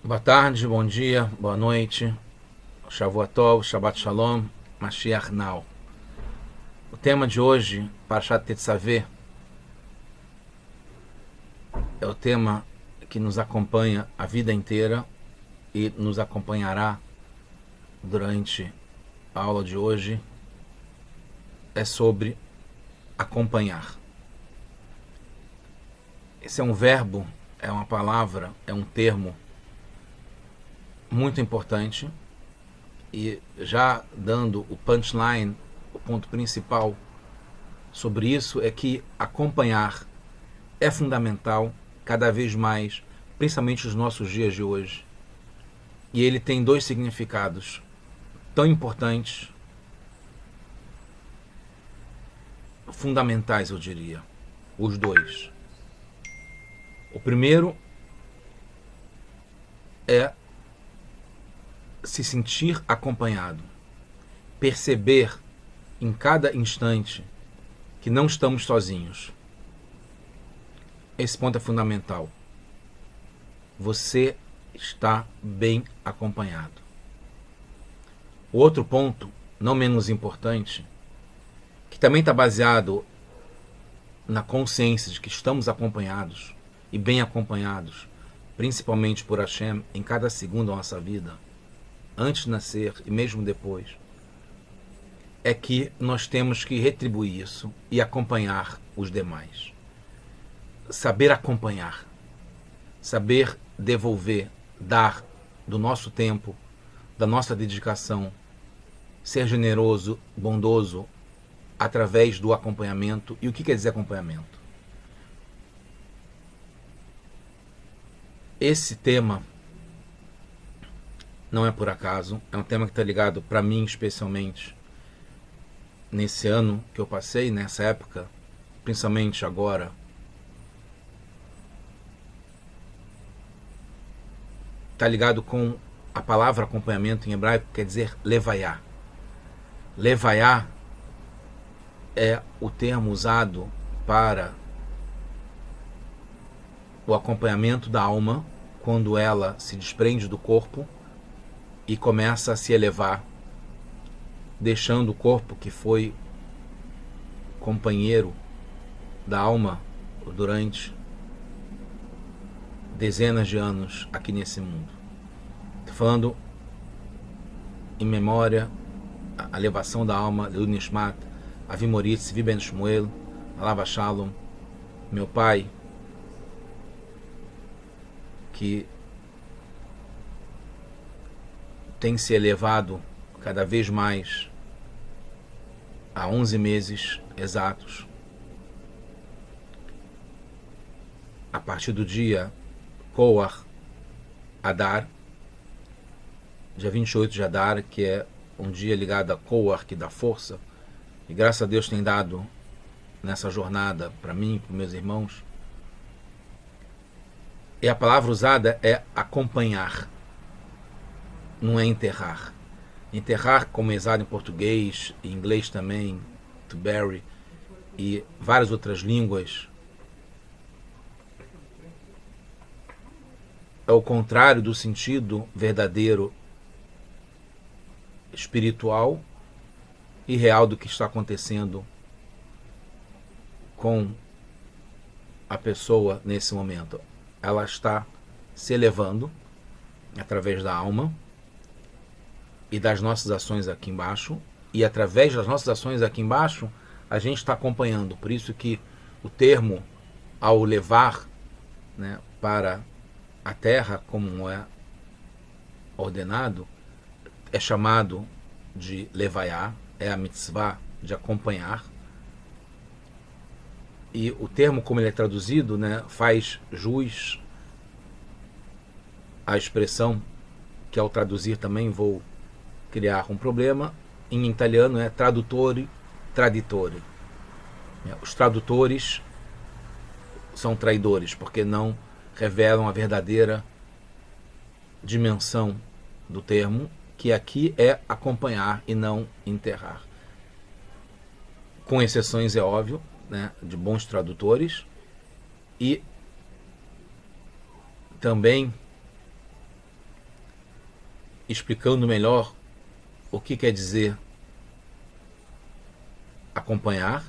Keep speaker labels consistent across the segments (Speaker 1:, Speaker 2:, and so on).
Speaker 1: Boa tarde, bom dia, boa noite. Shavua Tov, Shabbat Shalom, Mashiach Now. O tema de hoje, Parashat Tetzaveh, é o tema que nos acompanha a vida inteira e nos acompanhará durante a aula de hoje. É sobre acompanhar. Esse é um verbo, é uma palavra, é um termo muito importante. E já dando o punchline, o ponto principal sobre isso é que acompanhar é fundamental cada vez mais, principalmente nos nossos dias de hoje. E ele tem dois significados tão importantes, fundamentais, eu diria. Os dois. O primeiro é se sentir acompanhado, perceber em cada instante que não estamos sozinhos. Esse ponto é fundamental. Você está bem acompanhado. O outro ponto, não menos importante, que também está baseado na consciência de que estamos acompanhados e bem acompanhados, principalmente por Hashem, em cada segundo da nossa vida, antes de nascer e mesmo depois, é que nós temos que retribuir isso e acompanhar os demais. Saber acompanhar, saber devolver, dar do nosso tempo, da nossa dedicação, ser generoso, bondoso, através do acompanhamento. E o que quer dizer acompanhamento? Esse tema não é por acaso, é um tema que está ligado para mim especialmente nesse ano que eu passei, nessa época, principalmente agora. Está ligado com a palavra acompanhamento em hebraico, quer dizer levaiá. Levaiá é o termo usado para o acompanhamento da alma quando ela se desprende do corpo e começa a se elevar, deixando o corpo que foi companheiro da alma durante dezenas de anos aqui nesse mundo. Estou falando em memória a elevação da alma de Nishmat, Avi Moritz, Vi Ben Shmuel, Alava Shalom, meu pai, que tem se elevado cada vez mais há 11 meses exatos, a partir do dia Koach Adar, dia 28 de Adar, que é um dia ligado a Koach, que dá força, e graças a Deus tem dado nessa jornada para mim e para meus irmãos. E a palavra usada é acompanhar, não é enterrar. Enterrar, como é usado em português e inglês também, to bury, e várias outras línguas, é o contrário do sentido verdadeiro, espiritual e real do que está acontecendo com a pessoa nesse momento. Ela está se elevando através da alma e das nossas ações aqui embaixo, e através das nossas ações aqui embaixo a gente está acompanhando. Por isso que o termo, ao levar, né, para a terra, como é ordenado, é chamado de levaiá, é a mitzvah de acompanhar. E o termo, como ele é traduzido, né, faz jus à expressão que, ao traduzir, também vou criar um problema. Em italiano é tradutore, traditore. Os tradutores são traidores, porque não revelam a verdadeira dimensão do termo, que aqui é acompanhar e não enterrar. Com exceções, é óbvio, né, de bons tradutores, e também explicando melhor o que quer dizer acompanhar,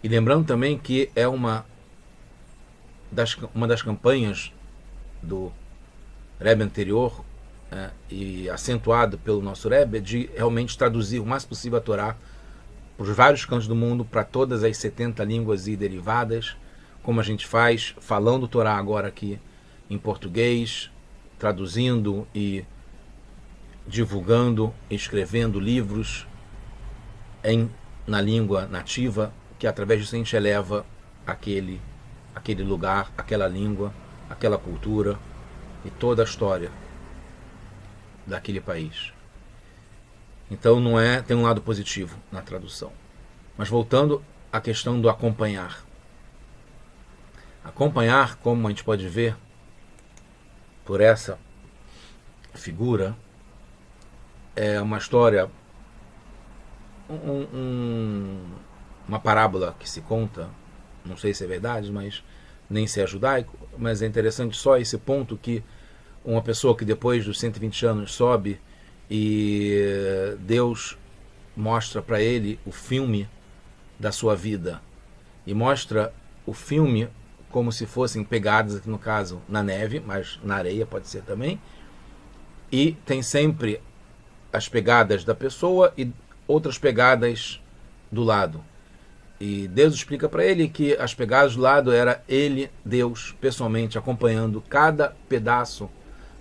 Speaker 1: e lembrando também que é uma das campanhas do Rebbe anterior, e acentuado pelo nosso Rebbe, de realmente traduzir o mais possível a Torá para os vários cantos do mundo, para todas as 70 línguas e derivadas, como a gente faz, falando Torá agora aqui em português, traduzindo e divulgando, escrevendo livros na língua nativa, que através disso a gente eleva aquele lugar, aquela língua, aquela cultura e toda a história daquele país. Então tem um lado positivo na tradução. Mas voltando à questão do acompanhar. Acompanhar, como a gente pode ver por essa figura, é uma história, uma parábola que se conta, não sei se é verdade, mas nem se é judaico, mas é interessante só esse ponto que uma pessoa que depois dos 120 anos sobe e Deus mostra para ele o filme da sua vida, e mostra o filme como se fossem pegadas, aqui no caso na neve, mas na areia pode ser também, e tem sempre as pegadas da pessoa e outras pegadas do lado. E Deus explica para ele que as pegadas do lado era ele, Deus, pessoalmente acompanhando cada pedaço,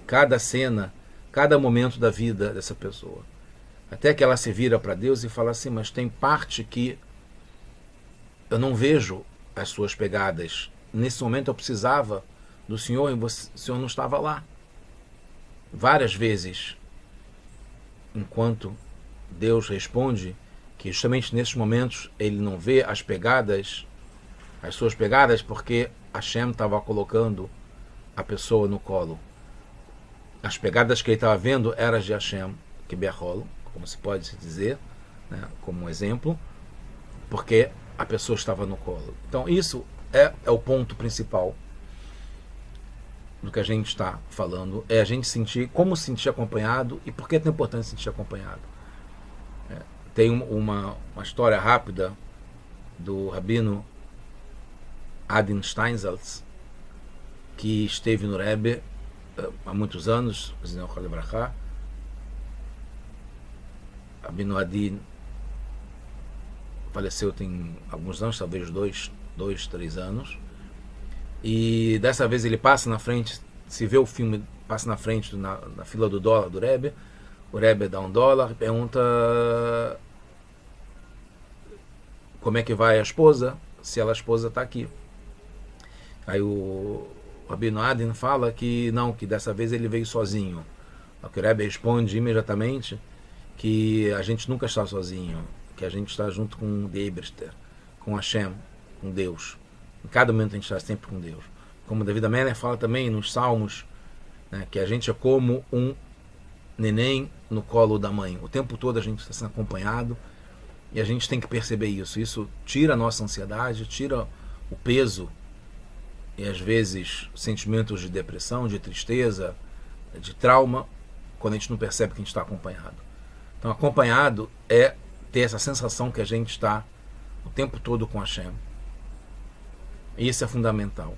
Speaker 1: cada cena, cada momento da vida dessa pessoa. Até que ela se vira para Deus e fala assim: mas tem parte que eu não vejo as suas pegadas. Nesse momento eu precisava do Senhor e o Senhor não estava lá. Várias vezes, enquanto Deus responde que justamente nesses momentos ele não vê as pegadas, as suas pegadas, porque Hashem estava colocando a pessoa no colo. As pegadas que ele estava vendo eram as de Hashem, que berrolo, como se pode se dizer, né, como um exemplo, porque a pessoa estava no colo. Então isso é o ponto principal do que a gente está falando, é a gente sentir, como se sentir acompanhado e por que é tão importante se sentir acompanhado. Tem uma história rápida do rabino Adin Steinsaltz, que esteve no Rebbe há muitos anos, Rabino Adin faleceu tem alguns anos, talvez 3 anos, e dessa vez ele passa na frente, se vê o filme, passa na frente na fila do dólar do Rebbe. O Rebbe dá $1 e pergunta como é que vai a esposa, se a esposa está aqui. Aí o Rabino Adin fala que não, que dessa vez ele veio sozinho. O Rebbe responde imediatamente que a gente nunca está sozinho, que a gente está junto com o Eberster, com Hashem, com Deus. Em cada momento a gente está sempre com Deus. Como David Ameller fala também nos Salmos, né, que a gente é como um neném no colo da mãe. O tempo todo a gente está sendo acompanhado e a gente tem que perceber isso. Isso tira a nossa ansiedade, tira o peso e às vezes sentimentos de depressão, de tristeza, de trauma, quando a gente não percebe que a gente está acompanhado. Então acompanhado é ter essa sensação que a gente está o tempo todo com Hashem. E isso é fundamental.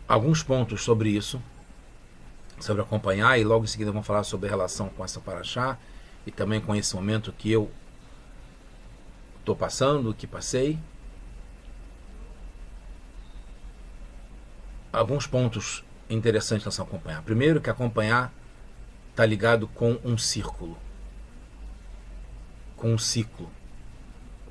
Speaker 1: Alguns pontos sobre isso, sobre acompanhar, e logo em seguida vamos falar sobre a relação com essa paraxá e também com esse momento que eu estou passando, que passei. Alguns pontos interessantes nessa acompanhar. Primeiro, que acompanhar está ligado com um círculo, com um ciclo,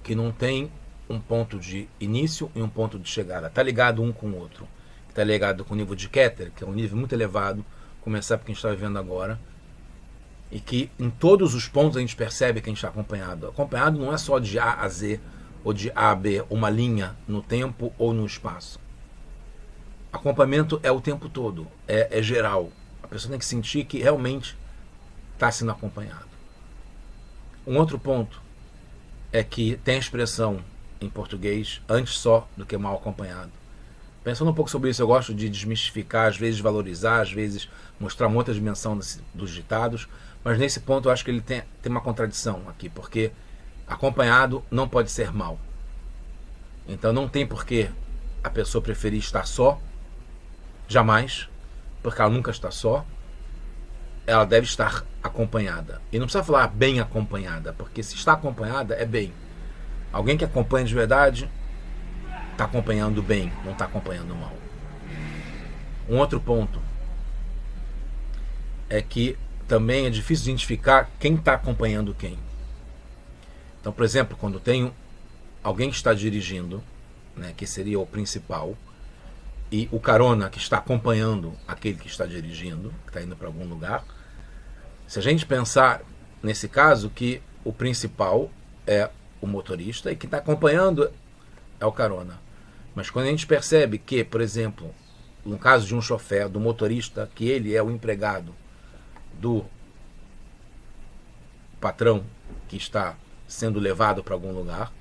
Speaker 1: que não tem um ponto de início e um ponto de chegada. Está ligado um com o outro. Está ligado com o nível de Keter, que é um nível muito elevado, começar porque a gente está vivendo agora, e que em todos os pontos a gente percebe que a gente está acompanhado. Acompanhado não é só de A a Z, ou de A a B, uma linha no tempo ou no espaço. Acompanhamento é o tempo todo, é geral. A pessoa tem que sentir que realmente está sendo acompanhado. Um outro ponto é que tem a expressão em português, antes só do que mal acompanhado. Pensando um pouco sobre isso, eu gosto de desmistificar, às vezes valorizar, às vezes mostrar uma outra dimensão dos ditados, mas nesse ponto eu acho que ele tem uma contradição aqui, porque acompanhado não pode ser mal. Então não tem por que a pessoa preferir estar só, jamais, porque ela nunca está só, ela deve estar acompanhada. E não precisa falar bem acompanhada, porque se está acompanhada é bem. Alguém que acompanha de verdade está acompanhando bem, não está acompanhando mal. Um outro ponto é que também é difícil identificar quem está acompanhando quem. Então, por exemplo, quando tem alguém que está dirigindo, né, que seria o principal, e o carona que está acompanhando aquele que está dirigindo, que está indo para algum lugar, se a gente pensar nesse caso que o principal é o motorista e quem está acompanhando é o carona. Mas quando a gente percebe que, por exemplo, no caso de um chofer, do motorista, que ele é o empregado do patrão que está sendo levado para algum lugar,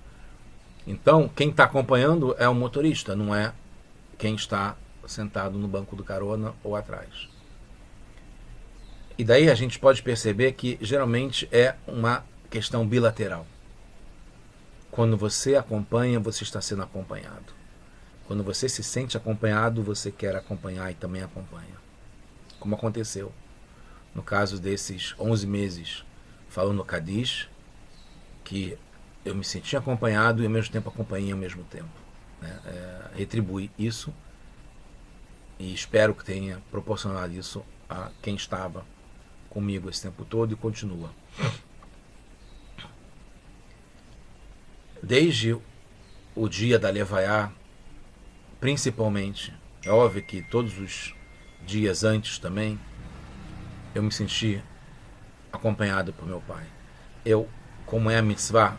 Speaker 1: então quem está acompanhando é o motorista, não é quem está sentado no banco do carona ou atrás. E daí a gente pode perceber que geralmente é uma questão bilateral. Quando você acompanha, você está sendo acompanhado. Quando você se sente acompanhado, você quer acompanhar e também acompanha. Como aconteceu no caso desses 11 meses falando Kadish, que eu me senti acompanhado e ao mesmo tempo acompanhei ao mesmo tempo. Né? Retribui isso e espero que tenha proporcionado isso a quem estava comigo esse tempo todo e continua. Desde o dia da Levaiá, principalmente, é óbvio que todos os dias antes também, eu me senti acompanhado por meu pai. Eu, como é a mitzvah,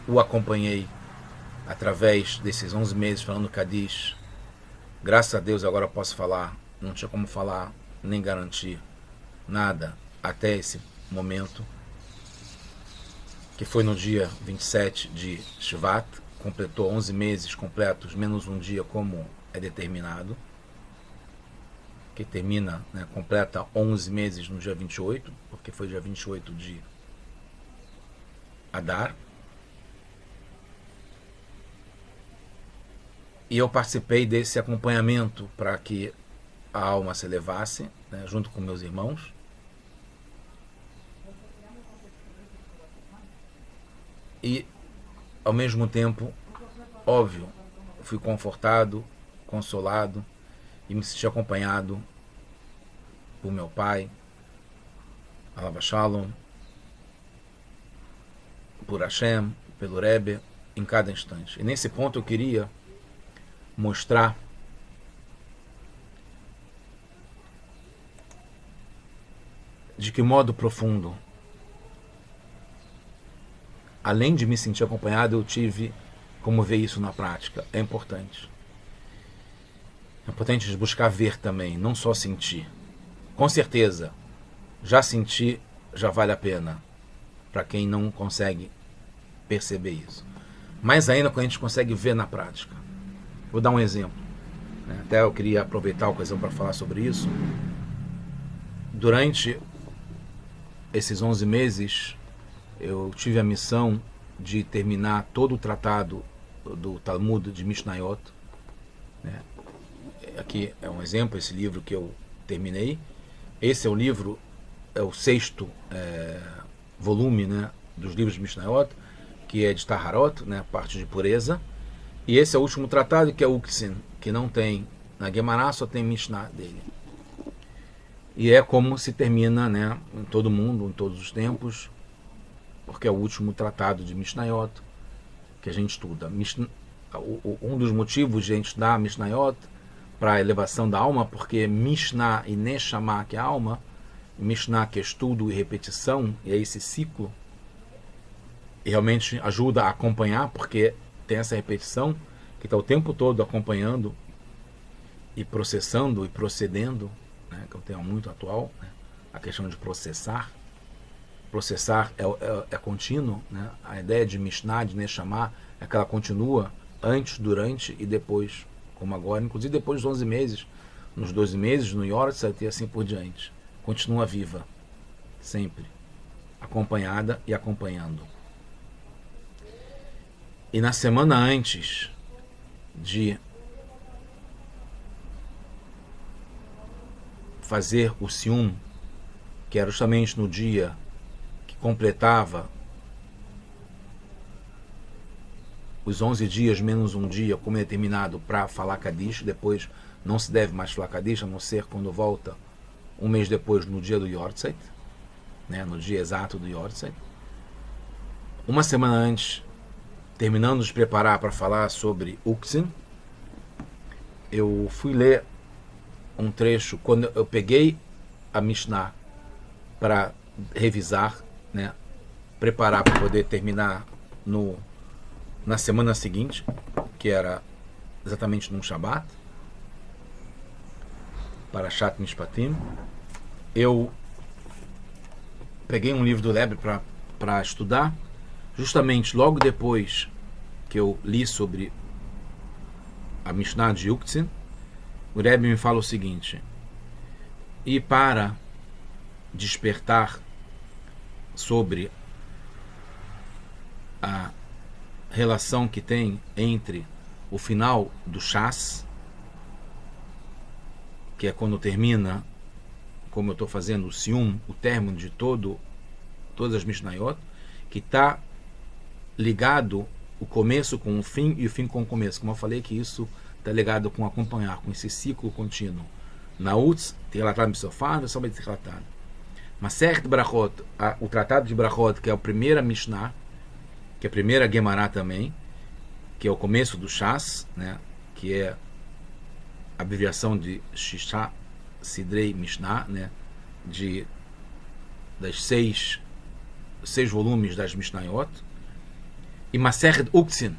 Speaker 1: o acompanhei através desses 11 meses falando Kadish. Graças a Deus agora eu posso falar, não tinha como falar nem garantir nada até esse momento, que foi no dia 27 de Shvat, completou 11 meses completos, menos um dia como é determinado, que termina, né, completa 11 meses no dia 28, porque foi dia 28 de Adar. E eu participei desse acompanhamento para que a alma se elevasse, né, junto com meus irmãos. E, ao mesmo tempo, óbvio, fui confortado, consolado e me senti acompanhado por meu pai, Alav Shalom, por Hashem, pelo Rebbe, em cada instante. E nesse ponto eu queria mostrar de que modo profundo, além de me sentir acompanhado, eu tive como ver isso na prática. É importante. É importante buscar ver também, não só sentir. Com certeza, já sentir já vale a pena para quem não consegue perceber isso. Mais ainda quando a gente consegue ver na prática. Vou dar um exemplo. Até eu queria aproveitar a ocasião para falar sobre isso. Durante esses 11 meses, eu tive a missão de terminar todo o tratado do Talmud de Mishnayot. Aqui é um exemplo, esse livro que eu terminei. Esse é o livro, é o 6º volume, né, dos livros de Mishnayot, que é de Taharot, né, parte de pureza. E esse é o último tratado, que é o Uksin, que não tem, na Gemara só tem Mishnah dele. E é como se termina, né, em todo mundo, em todos os tempos, porque é o último tratado de Mishnayot que a gente estuda. Um dos motivos de a gente estudar Mishnayot para a elevação da alma, porque Mishnah e Neshama, que é a alma, Mishnah, que é estudo e repetição, e é esse ciclo, e realmente ajuda a acompanhar, porque tem essa repetição que está o tempo todo acompanhando e processando e procedendo, né, que é um tema muito atual, né, a questão de processar. Processar é contínuo, né? A ideia de Mishnah, de Neshama, é que ela continua antes, durante e depois como agora, inclusive depois dos 11 meses, nos 12 meses, no Yortzeit e assim por diante. Continua viva, sempre, acompanhada e acompanhando. E na semana antes de fazer o Sium, que era justamente no dia que completava os 11 dias menos um dia, como é determinado para falar Kadish, depois não se deve mais falar Kadish, a não ser quando volta um mês depois, no dia do Yortzeit, né, no dia exato do Yortzeit. Uma semana antes, terminando de preparar para falar sobre Uktzin, eu fui ler um trecho, quando eu peguei a Mishnah para revisar, né, preparar para poder terminar na semana seguinte, que era exatamente num Shabat, para Shat Mishpatim. Eu peguei um livro do Rebbe para estudar, justamente logo depois que eu li sobre a Mishnah de Uktzin. O Rebbe me fala o seguinte: e para despertar sobre a relação que tem entre o final do Shas, que é quando termina, como eu estou fazendo o Sium, o término de todas as Mishnayot, que está ligado o começo com o fim e o fim com o começo. Como eu falei, que isso está ligado com acompanhar, com esse ciclo contínuo. Nautz, relatado no Sofá, só vai ser relatado. Masechet Brachot, o tratado de Brachot, que é a primeira Mishnah, que é a primeira Gemara também, que é o começo do Shas, né, que é a abreviação de Shisha Sidrei Mishnah, né, das seis volumes das Mishnayot. E Masechet Uktzin,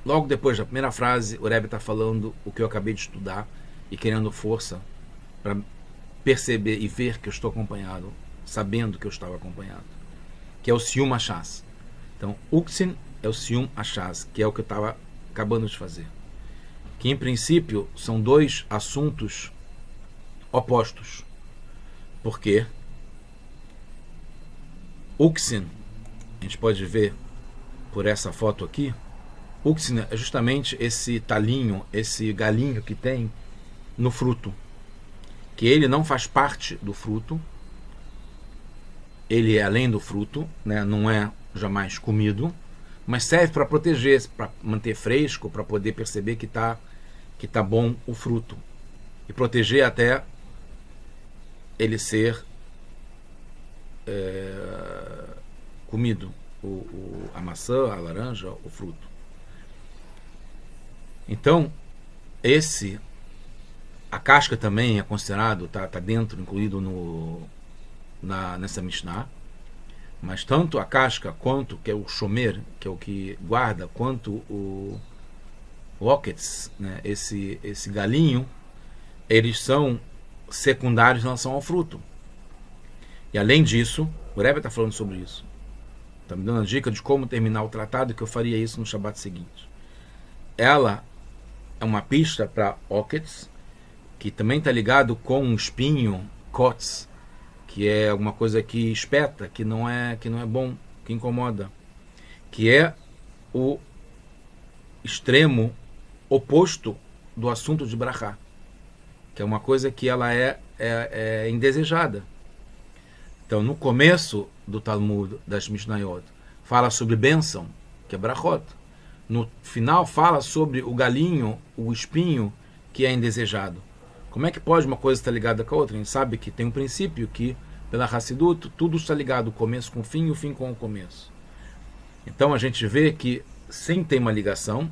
Speaker 1: logo depois da primeira frase, o Rebbe está falando o que eu acabei de estudar e querendo força para perceber e ver que eu estou acompanhado, sabendo que eu estava acompanhado, que é o Sium Hashas. Então, Uktzin é o Sium Hashas, que é o que eu estava acabando de fazer. Que, em princípio, são dois assuntos opostos. Por quê? Uktzin, a gente pode ver por essa foto aqui, Uktzin é justamente esse talinho, esse galinho que tem no fruto, que ele não faz parte do fruto, ele é além do fruto, né? Não é jamais comido, mas serve para proteger, para manter fresco, para poder perceber que tá bom o fruto e proteger até ele ser comido, a maçã, a laranja, o fruto. Então, a casca também é considerado, tá dentro, incluído nessa Mishnah, mas tanto a casca quanto, que é o shomer, que é o que guarda, quanto o lockets, né, esse galinho, eles são secundários em relação ao fruto. E além disso, o Rebbe está falando sobre isso, está me dando a dica de como terminar o tratado, que eu faria isso no Shabbat seguinte. Ela é uma pista para lockets, que também está ligado com um espinho, kotz, que é alguma coisa que espeta, que não é bom, que incomoda, que é o extremo oposto do assunto de brachá, que é uma coisa que ela é indesejada. Então, no começo do Talmud, das Mishnayot, fala sobre bênção, que é brachot. No final, fala sobre o galinho, o espinho, que é indesejado. Como é que pode uma coisa estar ligada com a outra? A gente sabe que tem um princípio que, pela Hassidut, tudo está ligado, o começo com o fim e o fim com o começo. Então a gente vê que, sem ter uma ligação,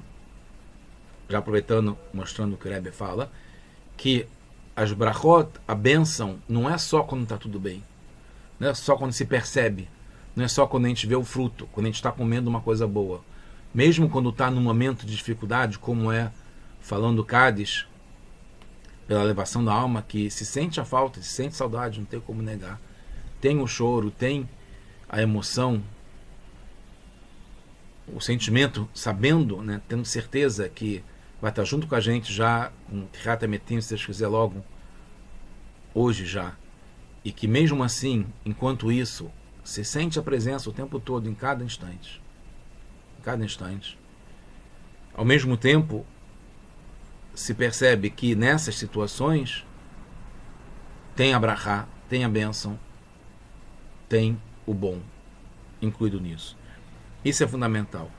Speaker 1: já aproveitando, mostrando o que o Rebbe fala, que as brachot, a bênção, não é só quando está tudo bem, não é só quando se percebe, não é só quando a gente vê o fruto, quando a gente está comendo uma coisa boa. Mesmo quando está num momento de dificuldade, como é falando Cádiz, pela elevação da alma, que se sente a falta, se sente saudade, não tem como negar. Tem o choro, tem a emoção, o sentimento, sabendo, né, tendo certeza que vai estar junto com a gente já, com Tchiat HaMetim, se Deus quiser logo, hoje já. E que mesmo assim, enquanto isso, se sente a presença o tempo todo, em cada instante. Em cada instante. Ao mesmo tempo, se percebe que nessas situações tem a brachá, tem a bênção, tem o bom incluído nisso. Isso é fundamental.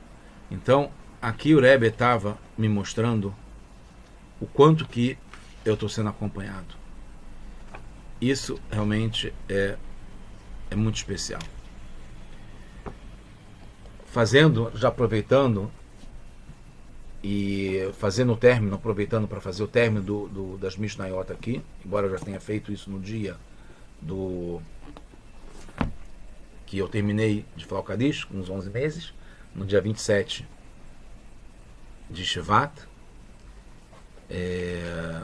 Speaker 1: Então, aqui o Rebbe estava me mostrando o quanto que eu estou sendo acompanhado. Isso realmente é muito especial. Fazendo, já aproveitando e fazendo o término, aproveitando para fazer o término das Mishnayot aqui, embora eu já tenha feito isso no dia que eu terminei de falar o Kadish, com uns 11 meses, no dia 27 de Shevat,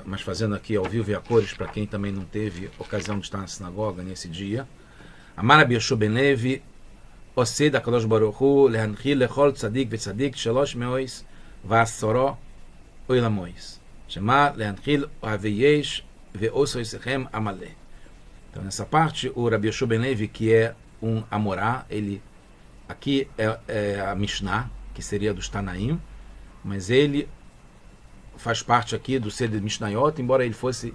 Speaker 1: mas fazendo aqui ao vivo e a cores para quem também não teve ocasião de estar na sinagoga nesse dia. Amar Rabbi Yoshua ben Levi, Osed HaKadosh Baruch Hu, Lehanchil Lechol Tzadik Vetzadik, Shalosh Meois, Vasoro Oilamois. Shema Lehanchil Aviyesh Veosoisechem Amaleh. Então, nessa parte, o Rabbi Yoshua ben Levi, que é um Amorá, ele aqui é a Mishnah, que seria dos Tanaim, mas ele faz parte aqui do Seder Mishnayot, embora ele fosse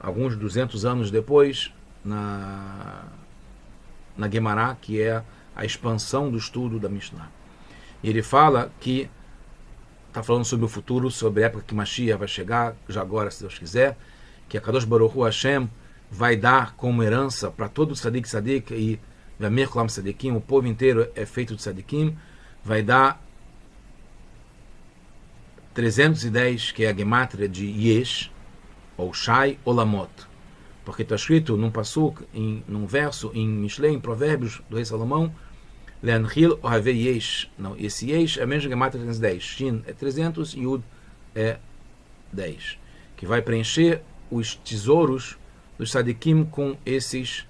Speaker 1: alguns 200 anos depois na Gemara, que é a expansão do estudo da Mishnah. E ele fala que está falando sobre o futuro, sobre a época que Mashiach vai chegar, já agora, se Deus quiser, que a Kadosh Baruch Hu Hashem vai dar como herança para todo o Tzadik Tzadik e V'amir Kulam Tzadikim, o povo inteiro é feito de Tzadikim, vai dar 310, que é a gemátria de Yesh, ou Shai Olamot. Porque está escrito num passuk, num verso, em Mishlei, em Provérbios do rei Salomão, Leanchil Ohave Yesh. Não, esse Yesh é a mesma gemátria 310. Shin é 300 e Yud é 10. Que vai preencher os tesouros dos Tzadikim com esses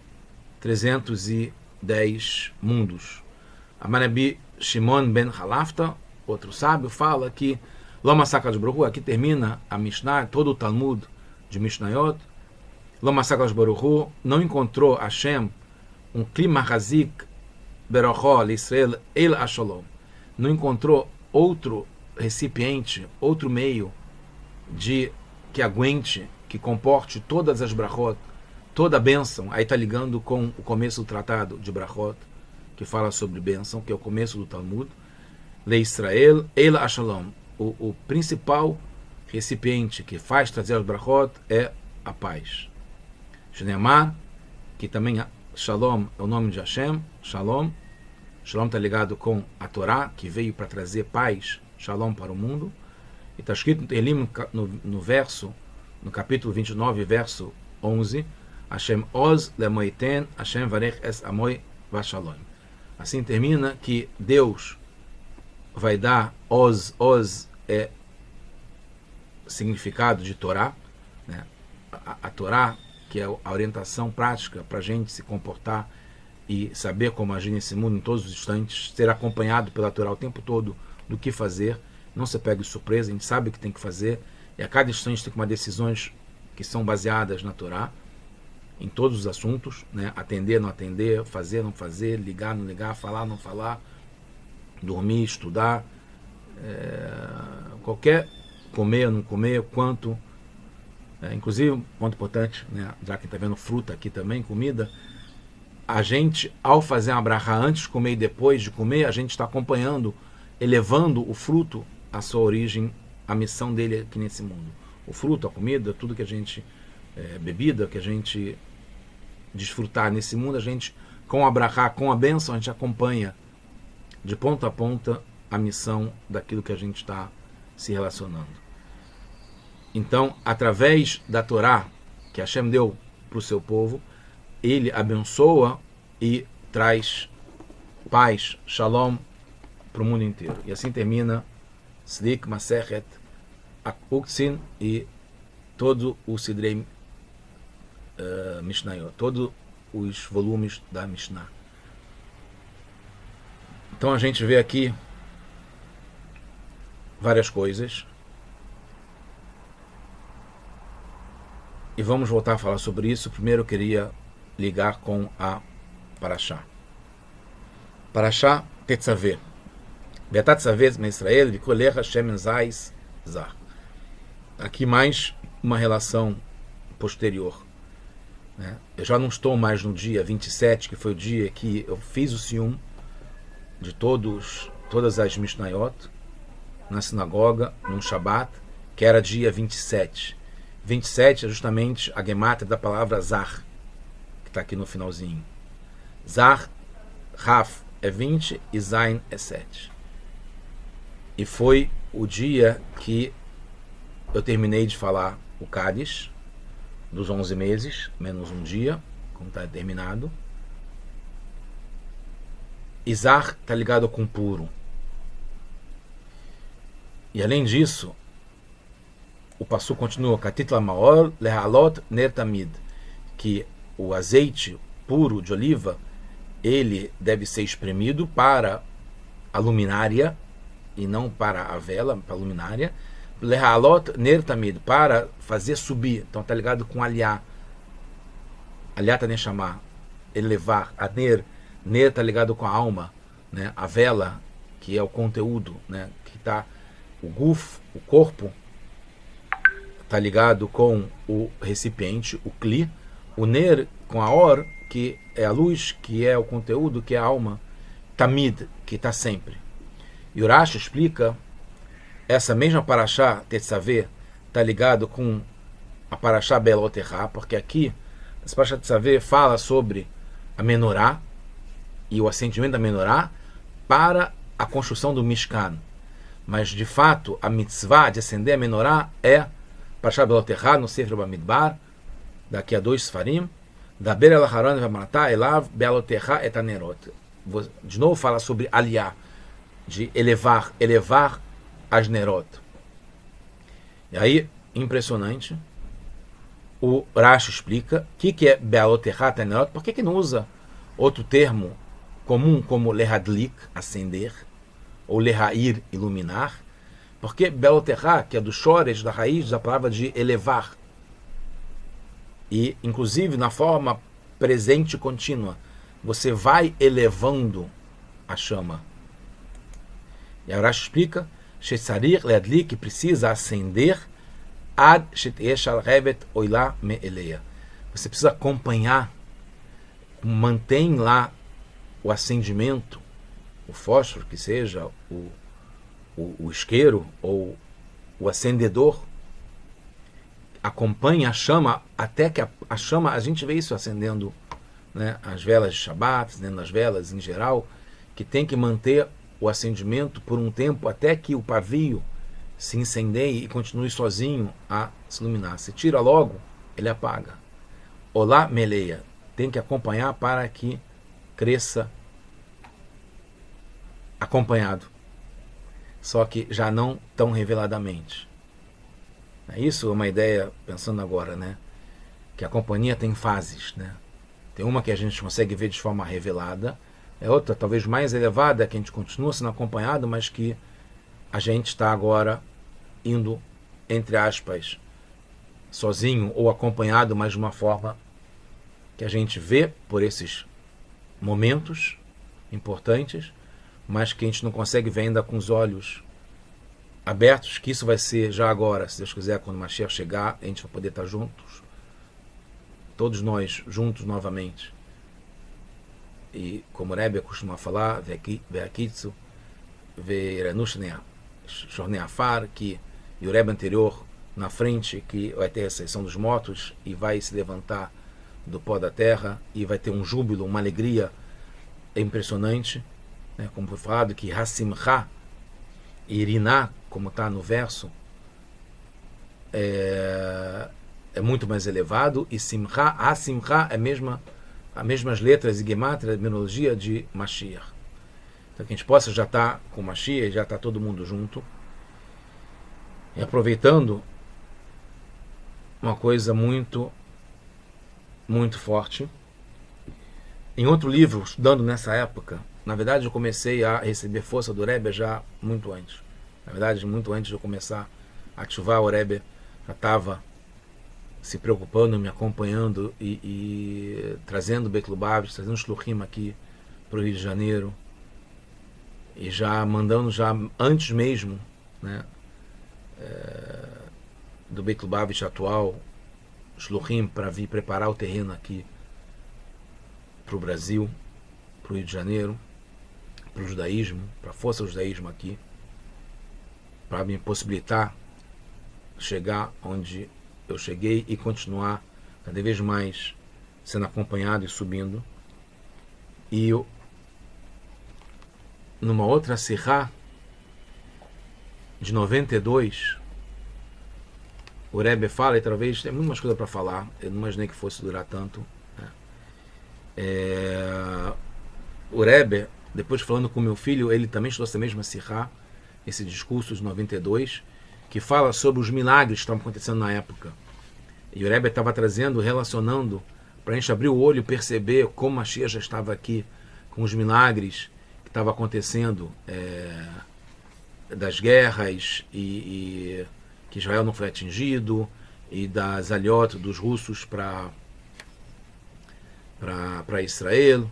Speaker 1: 310 mundos. Amarabi Shimon ben Halafta, outro sábio, fala que Loma Sakadosh Baruch Hu, aqui termina a Mishnah, todo o Talmud de Mishnayot. Loma Sakadosh Baruch Hu não encontrou Hashem um clima hazik berochol Israel el asholom. Não encontrou outro recipiente, outro meio que aguente, que comporte todas as brachot, toda a bênção. Aí está ligando com o começo do tratado de brachot, que fala sobre bênção, que é o começo do Talmud. Le Israel el asholom. O principal recipiente que faz trazer as brachot é a paz. Shneimar, que também Shalom é o nome de Hashem, Shalom. Shalom está ligado com a Torá, que veio para trazer paz, Shalom para o mundo. E está escrito no Tehillim, no capítulo 29, verso 11, Hashem Oz lemoiten, Hashem varech es amoi vashalom. Assim termina que Deus vai dar Oz é significado de Torá, né? A Torá, que é a orientação prática para a gente se comportar e saber como agir nesse mundo em todos os instantes, ser acompanhado pela Torá o tempo todo do que fazer, não se pega de surpresa, a gente sabe o que tem que fazer, e a cada instante tem que tomar decisões que são baseadas na Torá, em todos os assuntos, né? Atender, não atender, fazer, não fazer, ligar, não ligar, falar, não falar, dormir, estudar, qualquer comer, não comer, quanto, inclusive, um ponto importante, né? Já que está vendo fruta aqui também, comida, a gente, ao fazer uma brachá antes de comer e depois de comer, a gente está acompanhando, elevando o fruto à sua origem, a missão dele aqui nesse mundo. O fruto, a comida, tudo que a gente, bebida, que a gente desfrutar nesse mundo, a gente, com a brachá, com a bênção, a gente acompanha de ponta a ponta a missão daquilo que a gente está se relacionando. Então, através da Torá que Hashem deu para o seu povo, ele abençoa e traz paz, shalom, para o mundo inteiro. E assim termina Sdik Masechet Uktzin e todo o Sidrei Mishnayot, todos os volumes da Mishnah. Então a gente vê aqui várias coisas. E vamos voltar a falar sobre isso. Primeiro eu queria ligar com a Parashá. Parashá Tetzaveh. Be'atat tzaveh me'Israel v'koleh Hashem enzais zar. Aqui mais uma relação posterior. Eu já não estou mais no dia 27, que foi o dia que eu fiz o sium de todas as Mishnayot na sinagoga, num Shabat, que era dia 27. 27 é justamente a gemátria da palavra Zar, que está aqui no finalzinho. Zar, Raf é 20 e Zain é 7. E foi o dia que eu terminei de falar o Cádiz, dos 11 meses, menos um dia, como está terminado. Zar está ligado com puro. E além disso, o passo continua, Katitla Maor Lehalot Ner Tamid, que o azeite puro de oliva, ele deve ser espremido para a luminária e não para a vela, para a luminária. Lehalot Ner Tamid, para fazer subir. Então está ligado com aliá. Aliá tá nem chamar, elevar. A ner está ligado com a alma, né? A vela, que é o conteúdo, né? Que está o guf, o corpo, está ligado com o recipiente, o kli. O ner com a or, que é a luz, que é o conteúdo, que é a alma. Tamid, que está sempre. E o Rashi explica, essa mesma Parashá Tetzaveh está ligado com a Parashá Be'alotecha, porque aqui essa Parashá Tetzaveh fala sobre a menorá e o assentimento da menorá para a construção do Mishkan. Mas de fato a mitzvah de acender a menorá é Parashá Be'alotecha no Sefer Bamidbar, daqui a 2 Sfarim, Daber el Aharon v'Amartá elav Be'alotecha et anerot. De novo fala sobre aliá, de elevar as nerot. E aí, impressionante, o Rashi explica o que é Be'alotecha et anerot, por que não usa outro termo comum como lehadlik, acender, ou lehair, iluminar, porque Be'alotecha, que é do shores, da raiz da palavra de elevar, e inclusive na forma presente contínua, você vai elevando a chama. E a Rashi explica, Shetzarich leadlik, que precisa acender, ad shet'esh al revet oilá me'eleia. Você precisa acompanhar, mantém lá o acendimento, o fósforo, que seja o isqueiro ou o acendedor, acompanha a chama, até que a chama, a gente vê isso acendendo, né, as velas de Shabbat, acendendo as velas em geral, que tem que manter o acendimento por um tempo até que o pavio se incendeie e continue sozinho a se iluminar. Se tira logo, ele apaga. Olá, meleia, tem que acompanhar para que cresça acompanhado, só que já não tão reveladamente. Isso é uma ideia, pensando agora, né, que a companhia tem fases, né? Tem uma que a gente consegue ver de forma revelada, é outra talvez mais elevada, que a gente continua sendo acompanhado, mas que a gente está agora indo, entre aspas, sozinho ou acompanhado, mas de uma forma que a gente vê por esses momentos importantes, mas que a gente não consegue ver ainda com os olhos abertos, que isso vai ser já agora, se Deus quiser, quando o Mashiach chegar, a gente vai poder estar juntos, todos nós juntos novamente. E como o Rebbe costuma falar, Ve'akitzu, Ve'eranush Shorneafar, que e o Rebbe anterior na frente, que vai ter a ressurreição dos mortos e vai se levantar do pó da terra e vai ter um júbilo, uma alegria impressionante, né? Como foi falado que Hasimcha e Iriná, como está no verso, é muito mais elevado, e Simcha, Hasimcha é as mesmas letras e gemátria, a terminologia de Mashiach. Então que a gente possa já estar com Mashiach, já está todo mundo junto, e aproveitando uma coisa muito, muito forte. Em outro livro, estudando nessa época, na verdade eu comecei a receber força do Rebbe já muito antes. Na verdade, muito antes de eu começar a ativar, o Rebbe já estava se preocupando, me acompanhando e trazendo Beit Lubavitch, trazendo Shluchim aqui para o Rio de Janeiro, e já mandando já antes mesmo, né, do Beit Lubavitch atual, Shluchim para vir preparar o terreno aqui para o Brasil, para o Rio de Janeiro, para o judaísmo, para a força do judaísmo aqui, para me possibilitar chegar onde eu cheguei e continuar cada vez mais sendo acompanhado e subindo. E eu, numa outra Sirá de 92, o Rebbe fala, e talvez tem muitas coisas para falar, eu não imaginei que fosse durar tanto, né? O Rebbe, depois falando com meu filho, ele também estudou essa mesma Sirá, esse discurso de 92, que fala sobre os milagres que estavam acontecendo na época. E o Rebbe estava trazendo, relacionando, para a gente abrir o olho e perceber como a Mashiach já estava aqui, com os milagres que estavam acontecendo, das guerras, e que Israel não foi atingido, e das aliotas dos russos para Israel.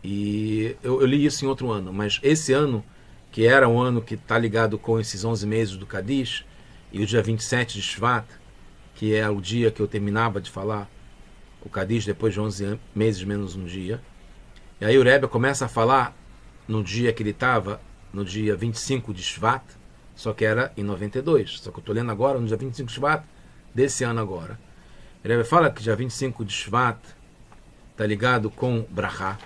Speaker 1: E eu li isso em outro ano, mas esse ano, que era um ano que está ligado com esses 11 meses do Kadish, e o dia 27 de Shvat, que é o dia que eu terminava de falar o Kadish depois de 11 meses menos um dia. E aí o Rebbe começa a falar no dia que ele estava, no dia 25 de Shvat, só que era em 92. Só que eu estou lendo agora no dia 25 de Shvat desse ano agora. O Rebbe fala que dia 25 de Shvat está ligado com Brachá.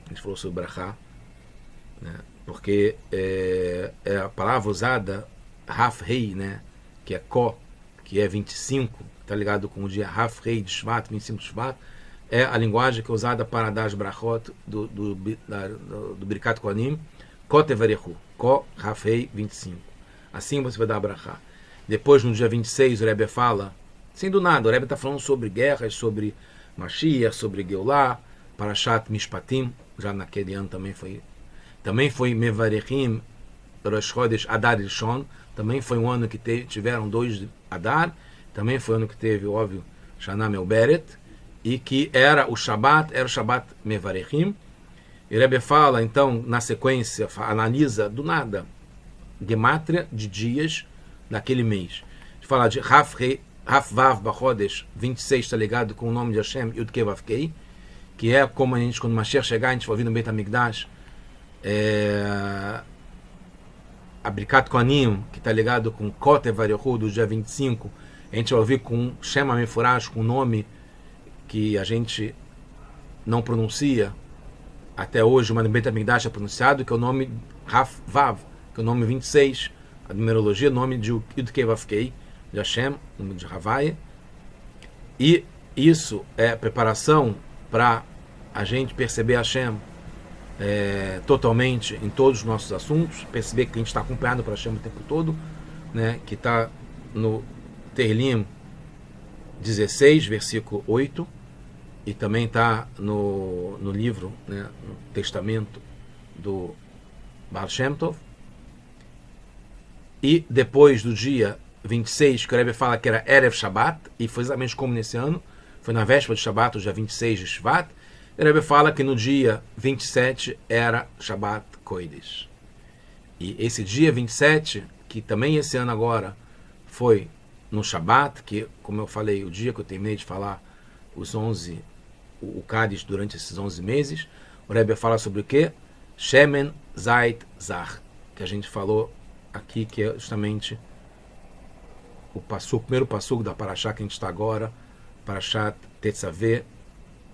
Speaker 1: A gente falou sobre Brachá, né? Porque é a palavra usada Haf-Rei, né? Que é Ko, que é 25, está ligado com o dia Haf-Rei de Shvat, 25 de Shvat, é a linguagem que é usada para dar as brachot do Birkat Kohanim, Ko Tevarechu, Ko Haf-Rei 25. Assim você vai dar a brachá. Depois, no dia 26, o Rebbe fala, sem do nada, o Rebbe está falando sobre guerras, sobre Mashiach, sobre Geulah, Parashat Mishpatim, já naquele ano também foi Mevarechim, Rosh Chodesh Adar Rishon, também foi um ano que tiveram 2 de Adar, também foi um ano que teve, óbvio, Shana Meuberet, e que era o Shabbat Mevarechim. E o Rebbe fala, então, na sequência, analisa do nada, gemátria de dias daquele mês. A gente fala de Haf-Vav Bachodesh, 26, está ligado com o nome de Hashem, Yud-Kei Vav-Kei, que é como a gente, quando o Mashiach chegar, a gente vai ouvir no Beit HaMikdash, a Birkat Kohanim, que está ligado com Ko Tevarechu, do dia 25, a gente vai ouvir com Shema Mefurash, com o nome que a gente não pronuncia até hoje, mas no Beit HaMikdash é pronunciado, que é o nome Haf-Vav, que é o nome 26, a numerologia, o nome de Yud-Kei Vav-Kei, de Hashem, o nome de Havai. E isso é preparação para a gente perceber Hashem totalmente em todos os nossos assuntos, perceber que a gente está acompanhado para Hashem o tempo todo, né, que está no Tehillim 16, versículo 8, e também está no livro, né, no testamento do Baal Shem Tov. E depois do dia 26, que o Rebbe fala que era Erev Shabbat, e foi exatamente como nesse ano, foi na véspera de Shabbat, o dia 26 de Shvat. O Rebbe fala que no dia 27 era Shabbat Kodesh. E esse dia 27, que também esse ano agora foi no Shabbat, que, como eu falei, o dia que eu terminei de falar o Kadish durante esses 11 meses, o Rebbe fala sobre o quê? Shemen Zait Zach, que a gente falou aqui, que é justamente o primeiro passuco da Parashá que a gente está agora, Parashat Tetzaveh,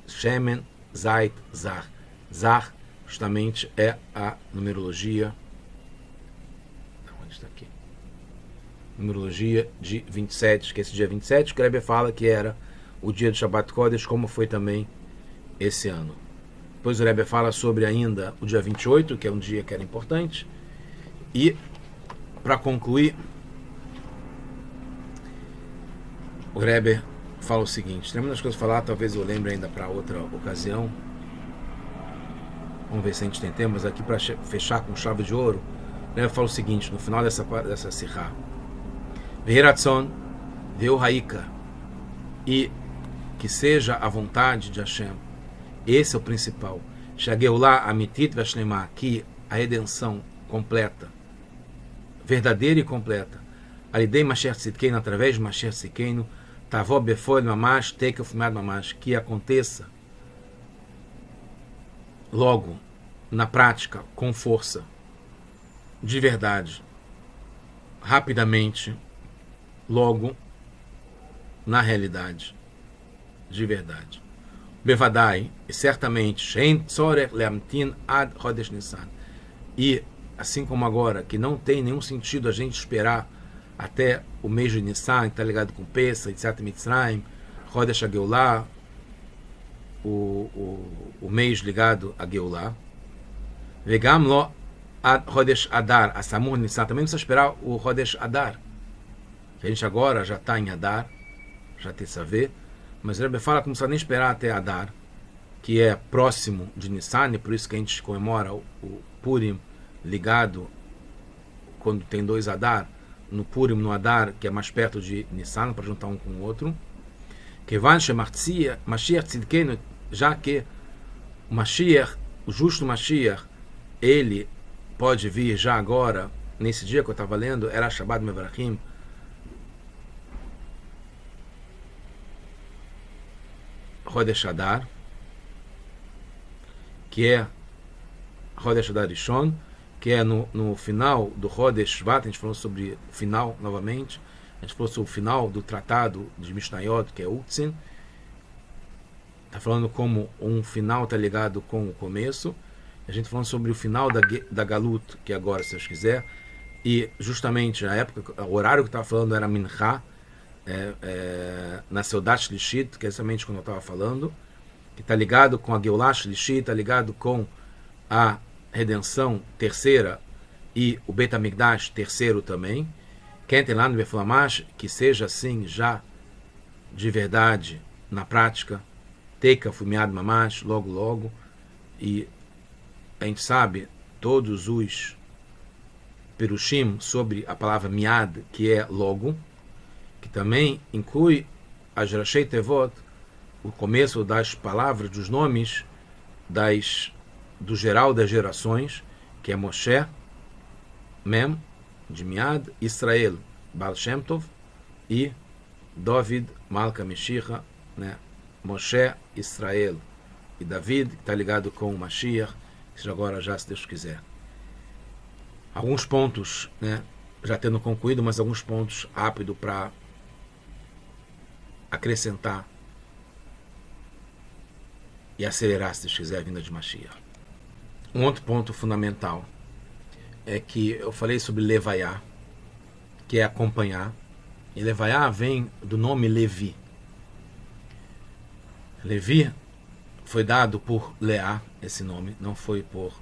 Speaker 1: Shemen Zait Zach. Zach justamente é a numerologia. Onde está aqui? Numerologia de 27, que esse dia 27, que o Rebbe fala que era o dia do Shabbat Kodesh, como foi também esse ano. Depois o Rebbe fala sobre ainda o dia 28, que é um dia que era importante. E, para concluir, o Rebbe fala o seguinte, tem muitas coisas a falar, talvez eu lembre ainda para outra ocasião. Vamos ver se a gente tem temas aqui para fechar com chave de ouro. O Rebbe fala o seguinte, no final dessa Sirá: Vehiratson, Veu Haika, e que seja a vontade de Hashem. Esse é o principal. Shageulah amitit vashlema, que a redenção completa, verdadeira e completa, alidei Mashiach Tzidkeinu, através de Mashiach Tzidkeinu, tavó befol mamash, teikaf mad mamash, que aconteça logo, na prática, com força, de verdade, rapidamente, logo, na realidade, de verdade. Bevadai, e certamente, Shein tzorech leamtin ad Chodesh Nissan. E, assim como agora, que não tem nenhum sentido a gente esperar até o mês de Nissan, que está ligado com Pesach, Yetziat Mitzrayim, Chodesh HaGeulah, o mês ligado a Geulah. Vegam lo ad Chodesh Adar, a Samur Nissan. Também não precisa esperar o Chodesh Adar, que a gente agora já está em Adar, já tem saber. Mas o Rebbe fala que não precisa nem esperar até Adar, que é próximo de Nissan, e por isso que a gente comemora o Purim ligado, quando tem dois Adar, no Purim, no Adar, que é mais perto de Nissan, para juntar um com o outro. Que Mashiach Tzidkeinu, já que o Mashiach, o justo Mashiach, ele pode vir já agora, nesse dia que eu estava lendo, era Shabbat Mevarachim, Chodesh Adar, que é Chodesh Adar Rishon, que é no final do Chodesh Shvat. A gente falou sobre o final novamente, a gente falou sobre o final do tratado de Mishnayot, que é Utzin. Está falando como um final está ligado com o começo. A gente falando sobre o final da Galut, que é agora, se Deus quiser. E justamente na época, o horário que estava falando era Mincha, na Seudat Shlishit, que é exatamente quando eu estava falando, que está ligado com a Geulah Shlishit, está ligado com a redenção terceira e o Beit HaMikdash terceiro também. Quem tem lá no Beflamash, que seja assim já de verdade, na prática, Teika Fumiad Mamash, logo, e a gente sabe todos os perushim sobre a palavra miad, que é logo, que também inclui as Rashei Tevot, o começo das palavras, dos nomes do geral das gerações, que é Moshe, Mem, de Miad, Israel, Baal Shem Tov, e David, Malka Meshicha, né? Moshe, Israel e David, que está ligado com o Mashiach, que agora já, se Deus quiser. Alguns pontos, né, já tendo concluído, mas alguns pontos rápido para acrescentar e acelerar, se Deus quiser, a vinda de Mashiach. Um outro ponto fundamental é que eu falei sobre Levaiá, que é acompanhar. E Levaiá vem do nome Levi. Levi foi dado por Leá, esse nome, não foi por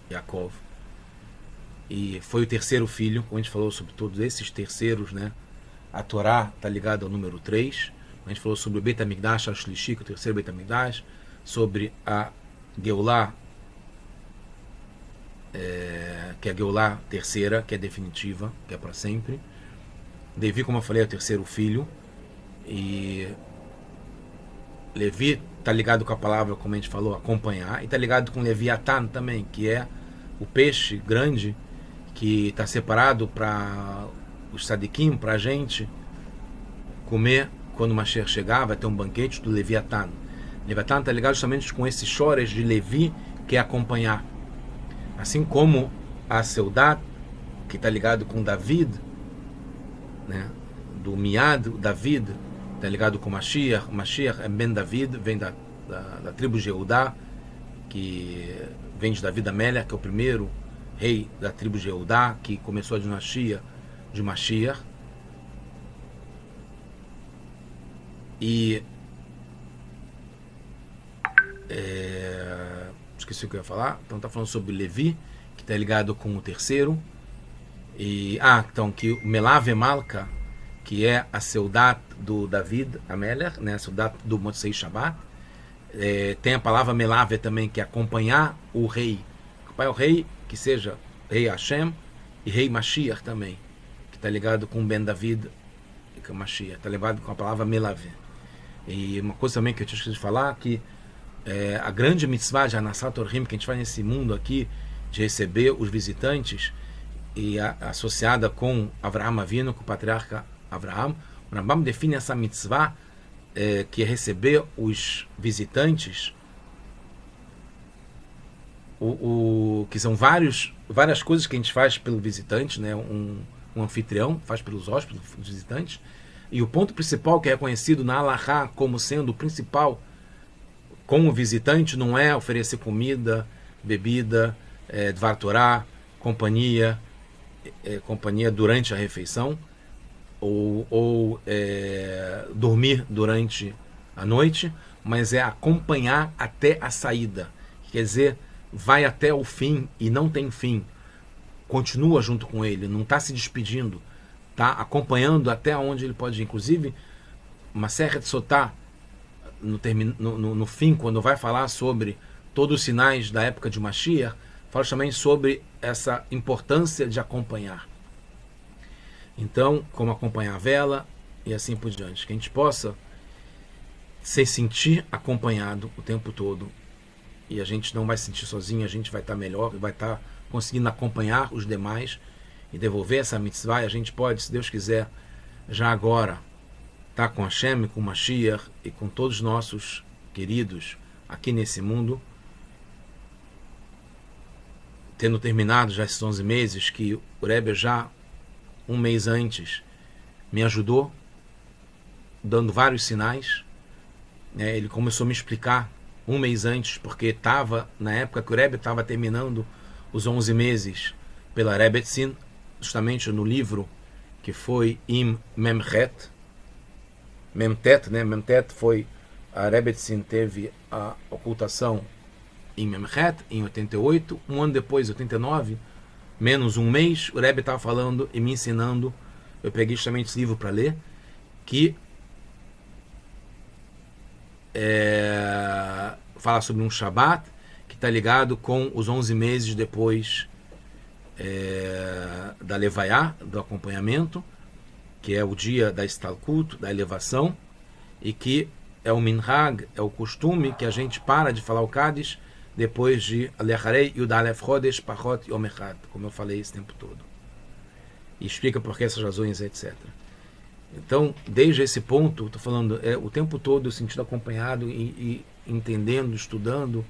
Speaker 1: Yaakov. E foi o terceiro filho, como a gente falou sobre todos esses terceiros, né? A Torá está ligada ao número 3. A gente falou sobre o Beit HaMikdash, Shlishi, o terceiro Beit HaMikdash, sobre a Geulah, que é a Geulah terceira, que é definitiva, que é para sempre. Levi, como eu falei, é o terceiro filho. E Levi está ligado com a palavra, como a gente falou, acompanhar. E está ligado com Leviatan também, que é o peixe grande que está separado para os sadiquim, para a gente comer quando o Mashiach chegar. Vai ter um banquete do Leviatan. Leviatan está ligado justamente com esses chores de Levi, que é acompanhar. Assim como a Seudat, que está ligado com David, né? Do Miad, David, está ligado com Mashiach. Mashiach é Ben David, vem da tribo de Eudá, que vem de David Amélia, que é o primeiro rei da tribo de Eudá, que começou a dinastia de Mashiach. E esqueci o que eu ia falar. Então está falando sobre Levi, que está ligado com o terceiro. E então que o Melav Malka, que é a Seudat do David Amelech, né, a Seudat do Motzei Shabbat. Tem a palavra Melav também, que é acompanhar o rei. Acompanhar o rei, que seja rei Hashem e rei Mashiach também, que está ligado com Ben David, que é o Mashiach, está ligado com a palavra Melav. E uma coisa também que eu tinha esquecido de falar, que a grande mitzvah de Anassat Orhim que a gente faz nesse mundo aqui, de receber os visitantes, e associada com Avraham Avinu, com o patriarca Avraham, o Rambam define essa mitzvah, que é receber os visitantes, que são várias coisas que a gente faz pelo visitante, né? Um anfitrião faz pelos hóspedes, os visitantes, e o ponto principal que é reconhecido na Halachá como sendo o principal com o visitante não é oferecer comida, bebida, Dvar Torá, companhia durante a refeição, ou dormir durante a noite, mas é acompanhar até a saída. Quer dizer, vai até o fim e não tem fim. Continua junto com ele, não está se despedindo, está acompanhando até onde ele pode ir. Inclusive, uma Masechet Sotá, no fim, quando vai falar sobre todos os sinais da época de Mashiach, fala também sobre essa importância de acompanhar. Então, como acompanhar a vela e assim por diante. Que a gente possa se sentir acompanhado o tempo todo. E a gente não vai se sentir sozinho, a gente vai estar melhor, vai estar conseguindo acompanhar os demais e devolver essa mitzvah. E a gente pode, se Deus quiser, já agora, estar com Hashem, com Mashiach e com todos os nossos queridos aqui nesse mundo, tendo terminado já esses 11 meses, que o Rebbe já um mês antes me ajudou, dando vários sinais. Ele começou a me explicar um mês antes, porque estava, na época que o Rebbe estava terminando os 11 meses pela Rebbetzin, justamente no livro que foi Im Memchet, Memtet, né? Memtet foi, a Rebbetzin teve a ocultação em Memchet, em 88, um ano depois, 89, menos um mês, o Rebbe estava falando e me ensinando, eu peguei justamente esse livro para ler, que fala sobre um Shabat que está ligado com os 11 meses depois da Levaiá, do acompanhamento, que é o dia da Istalkut, da elevação, e que é o Minhag, é o costume que a gente para de falar o Kaddish depois de Alecharei Yudalef Chodesh Pachot Yom Echad, como eu falei esse tempo todo. E explica por que essas razões, etc. Então, desde esse ponto, estou falando, o tempo todo eu sentindo acompanhado e entendendo, estudando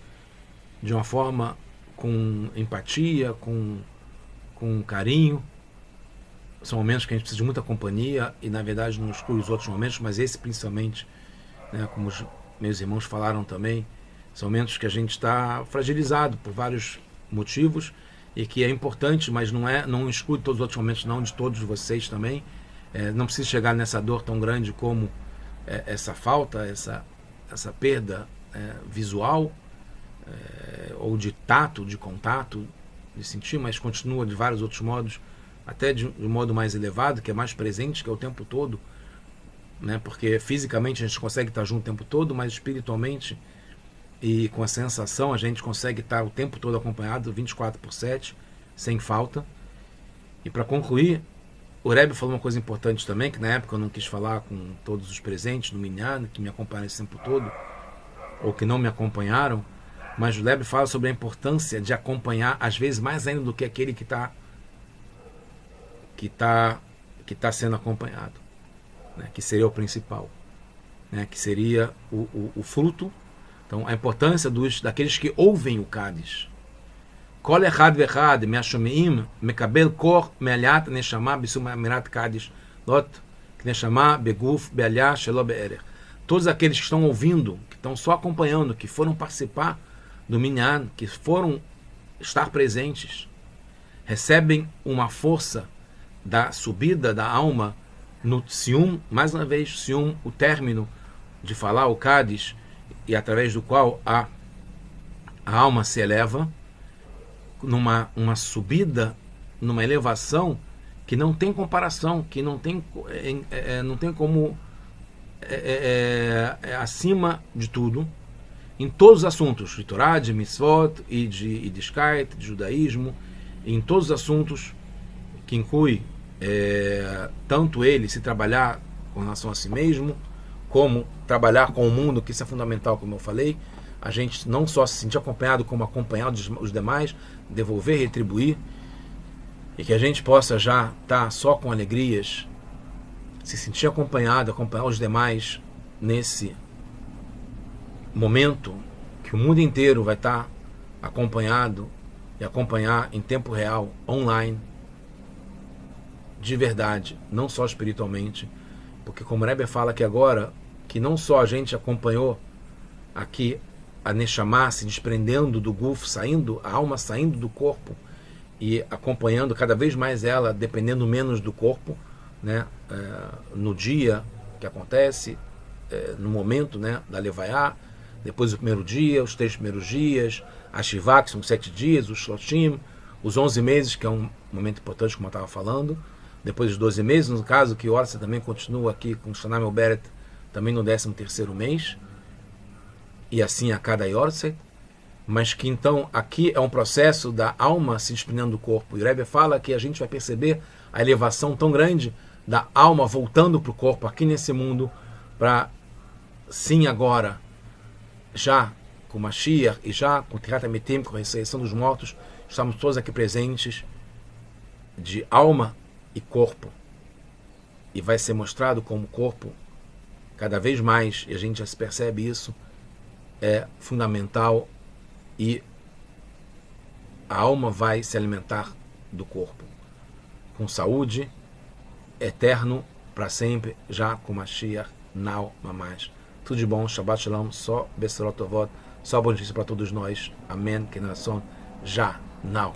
Speaker 1: de uma forma com empatia, com carinho. São momentos que a gente precisa de muita companhia e, na verdade, não exclui os outros momentos, mas esse principalmente, né, como os meus irmãos falaram também, são momentos que a gente está fragilizado por vários motivos e que é importante, mas não exclui todos os outros momentos, não, de todos vocês também. Não precisa chegar nessa dor tão grande como essa falta, essa perda visual ou de tato, de contato, de sentir, mas continua de vários outros modos, até de um modo mais elevado, que é mais presente, que é o tempo todo, né? Porque fisicamente a gente consegue estar junto o tempo todo, mas espiritualmente e com a sensação a gente consegue estar o tempo todo acompanhado, 24/7, sem falta. E para concluir, o Rebbe falou uma coisa importante também, que na época eu não quis falar com todos os presentes no Minyan, que me acompanharam esse tempo todo, ou que não me acompanharam, mas o Rebbe fala sobre a importância de acompanhar, às vezes mais ainda do que aquele que está sendo acompanhado, né? Que seria o principal, né? Que seria o fruto. Então, a importância daqueles que ouvem o Kaddish. Kol echad vechad me'ashomeim mekabel kor me'aliat neshama b'sum amirat Kaddish lot neshama beguf be'aliyah shelo be'erech. Todos aqueles que estão ouvindo, que estão só acompanhando, que foram participar do Minyan, que foram estar presentes, recebem uma força da subida da alma no Sium, mais uma vez, Sium, o término de falar o Kaddish, e através do qual a alma se eleva, numa subida, numa elevação que não tem comparação, que não tem como acima de tudo, em todos os assuntos, de Torá, de Mitzvot, e de Yiddishkeit, de judaísmo, em todos os assuntos que inclui tanto ele se trabalhar com relação a si mesmo, como trabalhar com o mundo, que isso é fundamental, como eu falei, a gente não só se sentir acompanhado, como acompanhar os demais, devolver, retribuir, e que a gente possa já estar só com alegrias, se sentir acompanhado, acompanhar os demais nesse momento que o mundo inteiro vai estar acompanhado e acompanhar em tempo real, online, de verdade, não só espiritualmente, porque como o Rebbe fala aqui agora, que não só a gente acompanhou aqui a Neshama se desprendendo do Guf, saindo, a alma saindo do corpo e acompanhando cada vez mais ela, dependendo menos do corpo, né, no dia que acontece, no momento, né, da Levaiá, depois do primeiro dia, os 3 primeiros dias, a Shivá, que são 7 dias, os Shloshim, os 11 meses, que é um momento importante, como eu estava falando, depois dos 12 meses, no caso que o Orsa também continua aqui com o Shana Melberet, também no 13º mês, e assim a cada Yorset, mas que então aqui é um processo da alma se desprendendo do corpo. E o Rebbe fala que a gente vai perceber a elevação tão grande da alma voltando para o corpo aqui nesse mundo, para sim agora, já com Mashiach e já com Tirat HaMetim, com a ressurreição dos mortos, estamos todos aqui presentes de alma e corpo. E vai ser mostrado como o corpo, cada vez mais, e a gente já se percebe isso, é fundamental, e a alma vai se alimentar do corpo com saúde, eterno, para sempre, já com Mashiach, now, mamash. Tudo de bom, Shabbat Shalom, só Besorot Tovot, só boa notícia para todos nós. Amém, que nação, já, now.